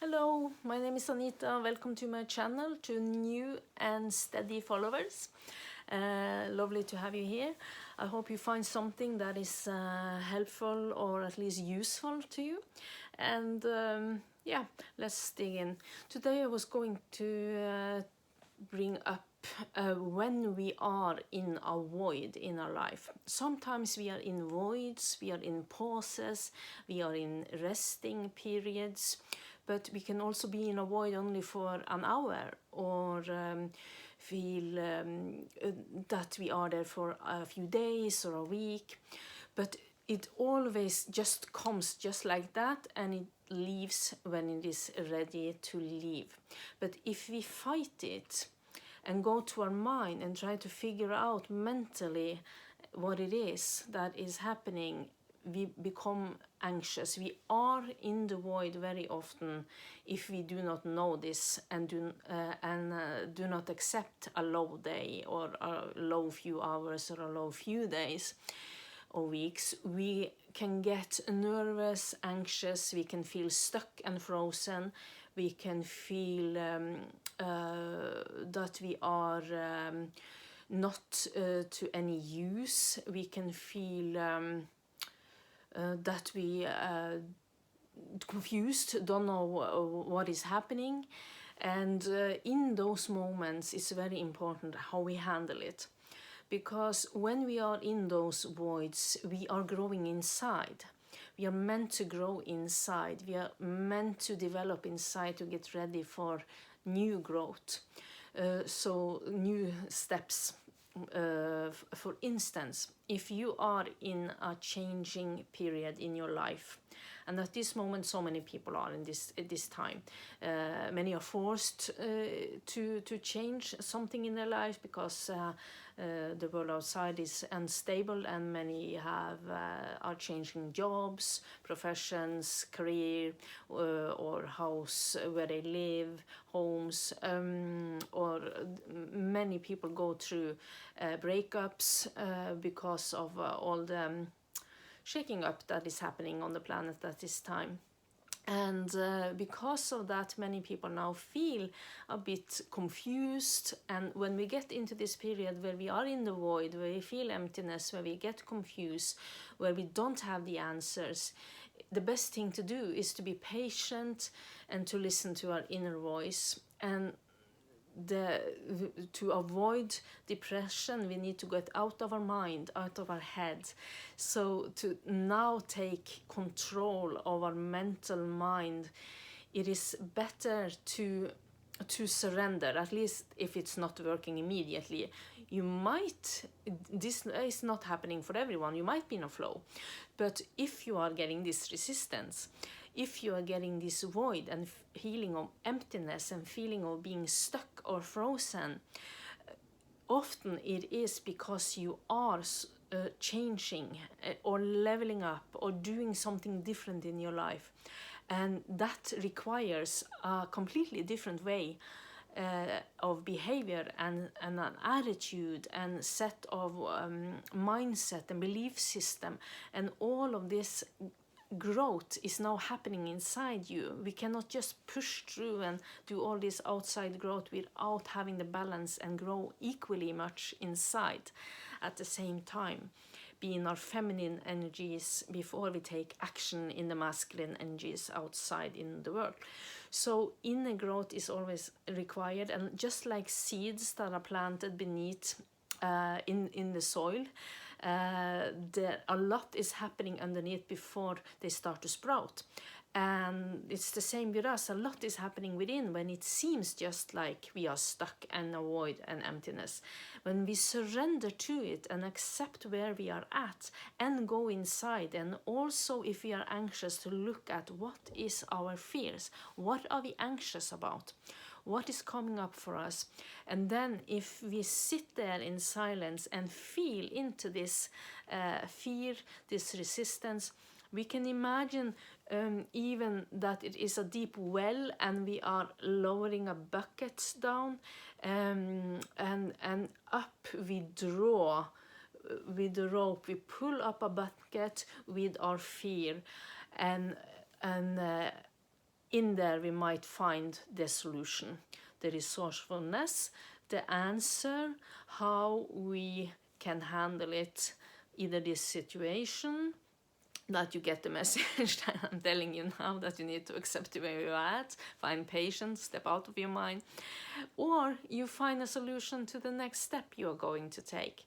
Hello, my name is Anita. Welcome to my channel, to new and steady followers. Lovely to have you here. I hope you find something that is helpful or at least useful to you. And yeah, let's dig in. Today I was going to bring up when we are in a void in our life. Sometimes we are in voids, we are in pauses, we are in resting periods, but we can also be in a void only for an hour or feel that we are there for a few days or a week. But it always just comes just like that, and it leaves when it is ready to leave. But if we fight it and go to our mind and try to figure out mentally what it is that is happening, we become anxious. We are in the void very often if we do not know this and do not accept a low day or a low few hours or a low few days or weeks. We can get nervous, anxious, we can feel stuck and frozen, we can feel that we are not to any use, we can feel that we confused, don't know what is happening. And in those moments it's very important how we handle it, because when we are in those voids we are growing inside. We are meant to grow inside, we are meant to develop inside to get ready for new growth, so new steps. For instance, if you are in a changing period in your life, and at this moment so many people are in this time, many are forced to change something in their life because the world outside is unstable, and many are changing jobs, professions, career, or house where they live, homes, or many people go through breakups because of all the shaking up that is happening on the planet at this time. And because of that, many people now feel a bit confused. And when we get into this period where we are in the void, where we feel emptiness, where we get confused, where we don't have the answers, the best thing to do is to be patient and to listen to our inner voice. And to avoid depression, we need to get out of our mind, out of our head. So to now take control of our mental mind, it is better to surrender, at least if it's not working immediately. You might, this is not happening for everyone, you might be in a flow, but if you are getting this resistance, if you are getting this void and feeling of emptiness and feeling of being stuck or frozen, often it is because you are changing or leveling up or doing something different in your life, and that requires a completely different way of behavior and an attitude and set of mindset and belief system, and all of this growth is now happening inside you. We cannot just push through and do all this outside growth without having the balance and grow equally much inside at the same time. Be in our feminine energies before we take action in the masculine energies outside in the world. So inner growth is always required, and just like seeds that are planted beneath in the soil, a lot is happening underneath before they start to sprout. And it's the same with us. A lot is happening within when it seems just like we are stuck and a void and emptiness. When we surrender to it and accept where we are at and go inside, and also if we are anxious, to look at what is our fears, what are we anxious about, what is coming up for us. And then if we sit there in silence and feel into this fear, this resistance, we can imagine even that it is a deep well and we are lowering a bucket down, and up we draw with the rope. We pull up a bucket with our fear, and in there we might find the solution, the resourcefulness, the answer, how we can handle it, either this situation, that you get the message that I'm telling you now, that you need to accept where you're at, find patience, step out of your mind, or you find a solution to the next step you're going to take.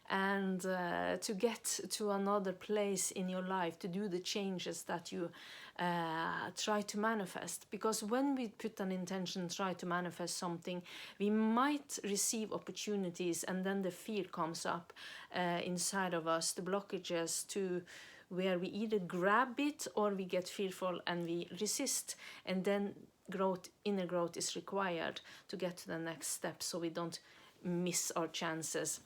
And to get to another place in your life, to do the changes that you try to manifest. Because when we put an intention, try to manifest something, we might receive opportunities, and then the fear comes up inside of us, the blockages to where we either grab it or we get fearful and we resist, and then inner growth is required to get to the next step, so we don't miss our chances.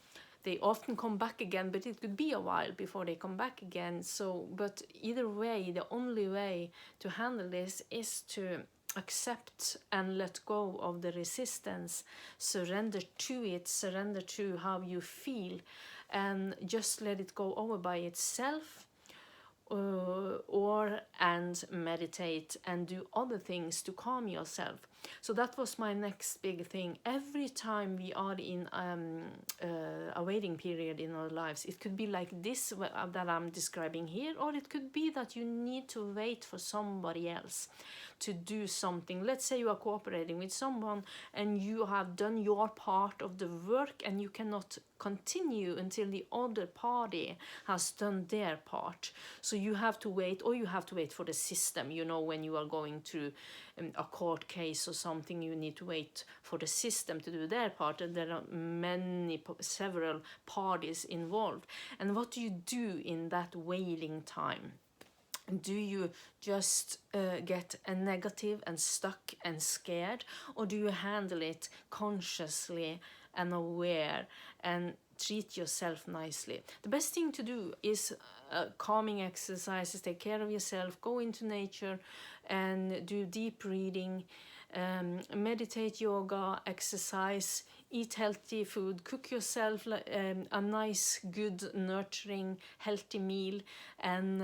They often come back again, but it could be a while before they come back again. So, but either way, the only way to handle this is to accept and let go of the resistance, surrender to it, surrender to how you feel, and just let it go over by itself. And meditate and do other things to calm yourself. So that was my next big thing. Every time we are in a waiting period in our lives, it could be like this that I'm describing here, or it could be that you need to wait for somebody else to do something. Let's say you are cooperating with someone and you have done your part of the work and you cannot continue until the other party has done their part. So you have to wait, or you have to wait for the system. You know, when you are going through a court case or something, you need to wait for the system to do their part, and there are several parties involved. And what do you do in that waiting time? Do you just get a negative and stuck and scared, or do you handle it consciously and aware and treat yourself nicely? The best thing to do is calming exercises, take care of yourself, go into nature and do deep breathing, meditate, yoga, exercise, eat healthy food, cook yourself a nice, good, nurturing, healthy meal, and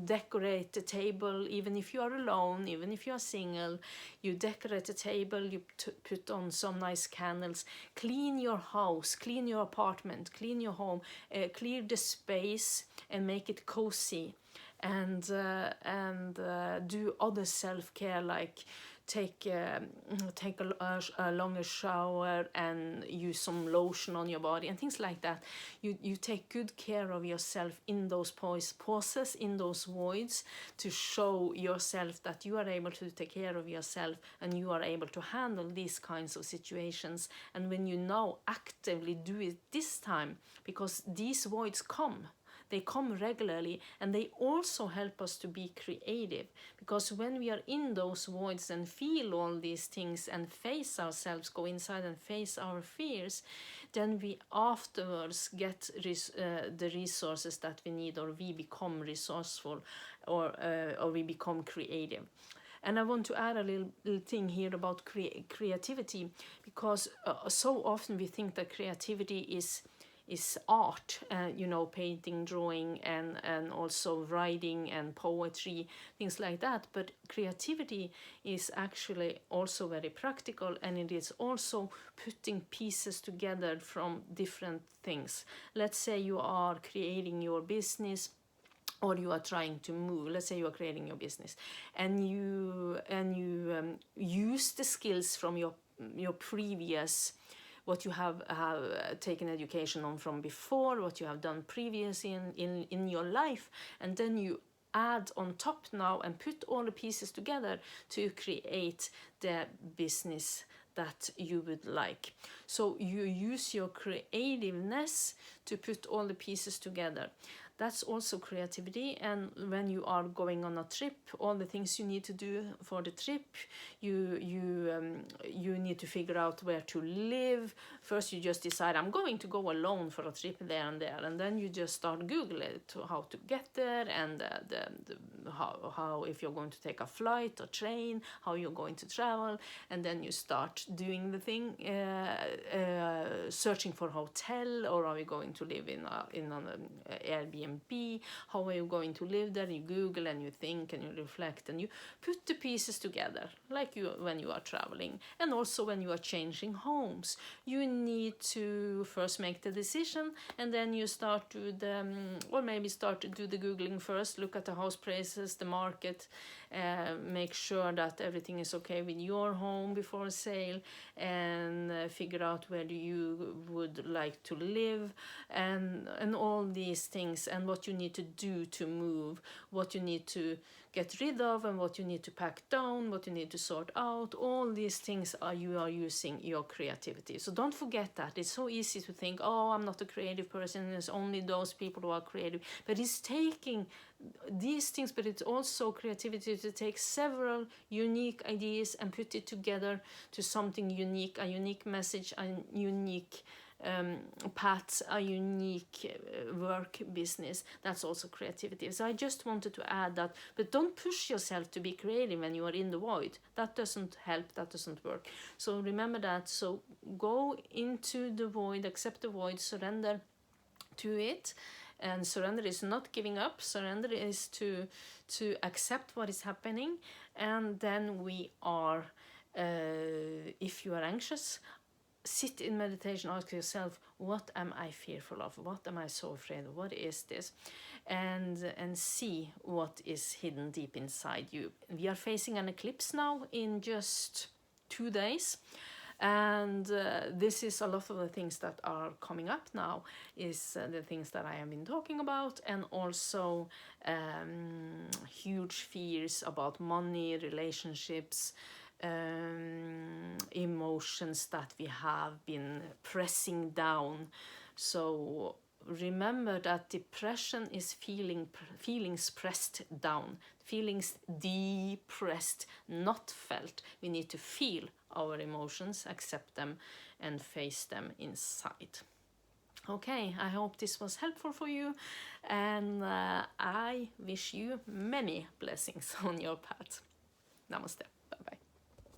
decorate the table. Even if you are alone, even if you are single, you decorate the table, you put on some nice candles, clean your house, clean your apartment, clean your home, clear the space and make it cozy, and do other self-care, like take a longer shower and use some lotion on your body and things like that. You take good care of yourself in those pauses, in those voids, to show yourself that you are able to take care of yourself and you are able to handle these kinds of situations. And when you now actively do it this time, because these voids they come regularly, and they also help us to be creative, because when we are in those voids and feel all these things and face ourselves, go inside and face our fears, then we afterwards get the resources that we need, or we become resourceful, or we become creative. And I want to add a little thing here about creativity, because so often we think that creativity is art, painting, drawing, and also writing and poetry, things like that. But creativity is actually also very practical, and it is also putting pieces together from different things. Let's say you are creating your business, or you are trying to move. Let's say you are creating your business, and you use the skills from your previous, what you have taken education on from before, what you have done previously in your life, and then you add on top now and put all the pieces together to create the business that you would like. So you use your creativeness to put all the pieces together. That's also creativity. And when you are going on a trip, all the things you need to do for the trip, you need to figure out where to live. First you just decide, I'm going to go alone for a trip there, and then you just start Google it, how to get there, and how if you're going to take a flight or train, how you're going to travel, and then you start doing the thing, searching for a hotel, or are we going to live in an Airbnb Airbnb? How are you going to live there? You Google and you think and you reflect and you put the pieces together, like you when you are traveling, and also when you are changing homes. You need to first make the decision, and then you start to or maybe start to do the Googling first, look at the house prices, the market, make sure that everything is okay with your home before sale, and figure out where you would like to live, and all these things, and what you need to do to move, what you need to get rid of, and what you need to pack down, what you need to sort out. All these things you are using your creativity. So don't forget that. It's so easy to think, oh, I'm not a creative person, it's only those people who are creative. But it's taking these things, but it's also creativity to take several unique ideas and put it together to something unique, a unique message, a unique path, a unique work business. That's also creativity. So I just wanted to add that, but don't push yourself to be creative when you are in the void. That doesn't help, that doesn't work. So remember that. So go into the void, accept the void, surrender to it. And surrender is not giving up. Surrender is to accept what is happening. And then we are, if you are anxious, sit in meditation, ask yourself, what am I fearful of? What am I so afraid of? What is this? And see what is hidden deep inside you. We are facing an eclipse now in just 2 days. And this is a lot of the things that are coming up now, is the things that I have been talking about, and also huge fears about money, relationships, emotions that we have been pressing down. So remember that depression is feelings pressed down, feelings depressed, not felt. We need to feel our emotions, accept them, and face them inside. Okay, I hope this was helpful for you, and I wish you many blessings on your path. Namaste.